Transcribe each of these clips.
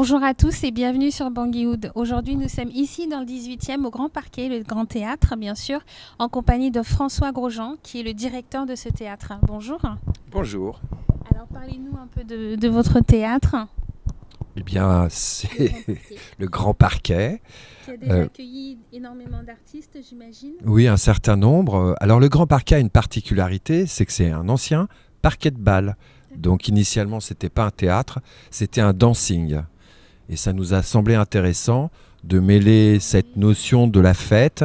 Bonjour à tous et bienvenue sur Bangui-Wood. Aujourd'hui, nous sommes ici dans le 18e au Grand Parquet, le Grand Théâtre, bien sûr, en compagnie de François Grosjean, qui est le directeur de ce théâtre. Bonjour. Bonjour. Alors, parlez-nous un peu de votre théâtre. Eh bien, c'est le Grand Parquet. Qui a déjà accueilli énormément d'artistes, j'imagine. Oui, un certain nombre. Alors, le Grand Parquet a une particularité, c'est que c'est un ancien parquet de bal. Donc, initialement, ce n'était pas un théâtre, c'était un dancing. Et ça nous a semblé intéressant de mêler cette notion de la fête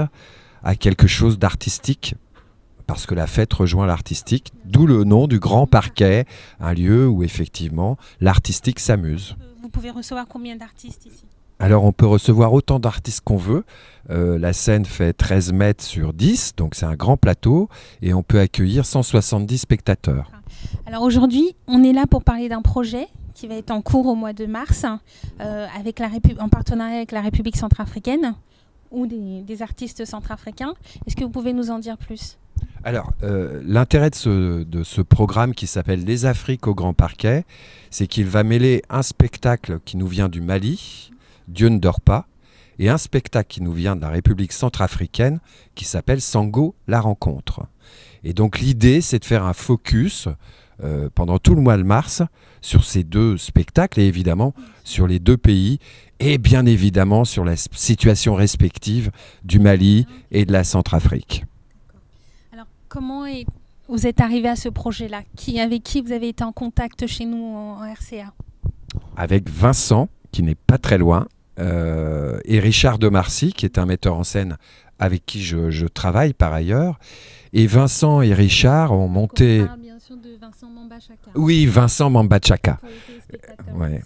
à quelque chose d'artistique, parce que la fête rejoint l'artistique, d'où le nom du Grand Parquet, un lieu où effectivement l'artistique s'amuse. Vous pouvez recevoir combien d'artistes ici ? Alors on peut recevoir autant d'artistes qu'on veut. La scène fait 13 mètres sur 10, donc c'est un grand plateau, et on peut accueillir 170 spectateurs. Alors aujourd'hui, on est là pour parler d'un projet qui va être en cours au mois de mars, en partenariat avec la République centrafricaine ou des artistes centrafricains. Est-ce que vous pouvez nous en dire plus ? Alors, l'intérêt de ce programme qui s'appelle Les Afriques au Grand Parquet, c'est qu'il va mêler un spectacle qui nous vient du Mali, Dieu ne dort pas, et un spectacle qui nous vient de la République centrafricaine qui s'appelle Sango la rencontre. Et donc l'idée, c'est de faire un focus pendant tout le mois de mars sur ces deux spectacles et évidemment sur les deux pays et bien évidemment sur la situation respective du Mali et de la Centrafrique. Alors comment vous êtes arrivé à ce projet-là ? Avec qui vous avez été en contact chez nous en RCA ? Avec Vincent, qui n'est pas très loin, et Richard de Marcy, qui est un metteur en scène avec qui je travaille par ailleurs. Et Vincent et Richard ont monté... On parle bien sûr de Vincent Mambachaka. Oui, Vincent Mambachaka. Ouais.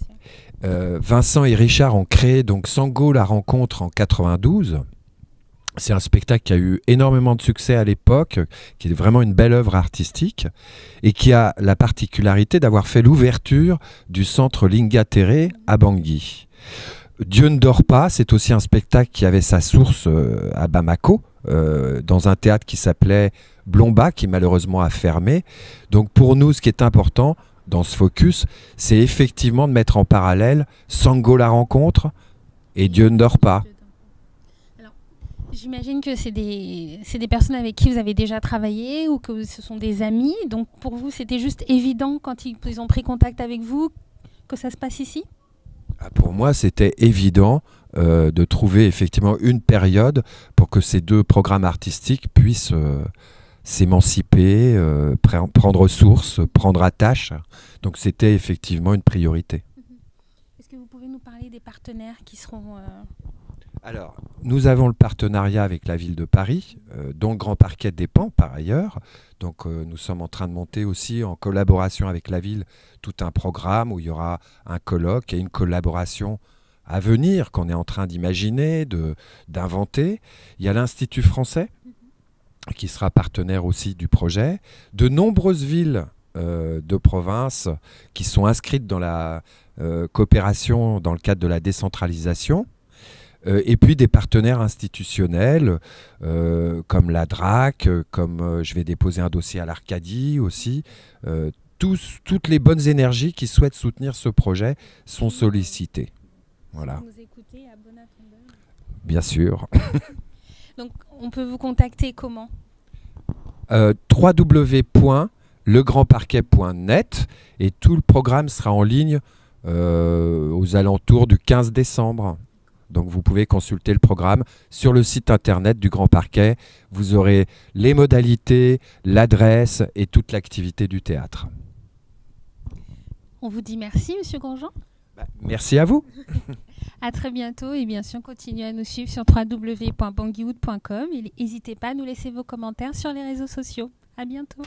Vincent et Richard ont créé donc Sango la rencontre en 92. C'est un spectacle qui a eu énormément de succès à l'époque, qui est vraiment une belle œuvre artistique et qui a la particularité d'avoir fait l'ouverture du centre Linga-Terre à Bangui. Dieu ne dort pas, c'est aussi un spectacle qui avait sa source à Bamako, dans un théâtre qui s'appelait Blomba, qui malheureusement a fermé. Donc pour nous, ce qui est important dans ce focus, c'est effectivement de mettre en parallèle Sango la rencontre et Dieu ne dort pas. Alors, j'imagine que c'est des personnes avec qui vous avez déjà travaillé ou que ce sont des amis. Donc pour vous, c'était juste évident quand ils ont pris contact avec vous que ça se passe ici ? Pour moi, c'était évident de trouver effectivement une période pour que ces deux programmes artistiques puissent s'émanciper, prendre source, prendre attache. Donc c'était effectivement une priorité. Est-ce que vous pouvez nous parler des partenaires qui seront... Alors, nous avons le partenariat avec la ville de Paris, dont le Grand Parquet dépend par ailleurs. Donc nous sommes en train de monter aussi en collaboration avec la ville tout un programme où il y aura un colloque et une collaboration à venir qu'on est en train d'imaginer, d'inventer. Il y a l'Institut français qui sera partenaire aussi du projet. De nombreuses villes de province qui sont inscrites dans la coopération dans le cadre de la décentralisation. Et puis des partenaires institutionnels comme la DRAC, comme je vais déposer un dossier à l'Arcadie aussi. Toutes les bonnes énergies qui souhaitent soutenir ce projet sont sollicitées. Voilà. Vous écoutez à bon attendeur. Bien sûr. Donc on peut vous contacter comment ? www.legrandparquet.net et tout le programme sera en ligne aux alentours du 15 décembre. Donc vous pouvez consulter le programme sur le site internet du Grand Parquet. Vous aurez les modalités, l'adresse et toute l'activité du théâtre. On vous dit merci, Monsieur Grosjean. Merci à vous. À très bientôt et bien sûr continuez à nous suivre sur www.bangui-wood.com et n'hésitez pas à nous laisser vos commentaires sur les réseaux sociaux. À bientôt.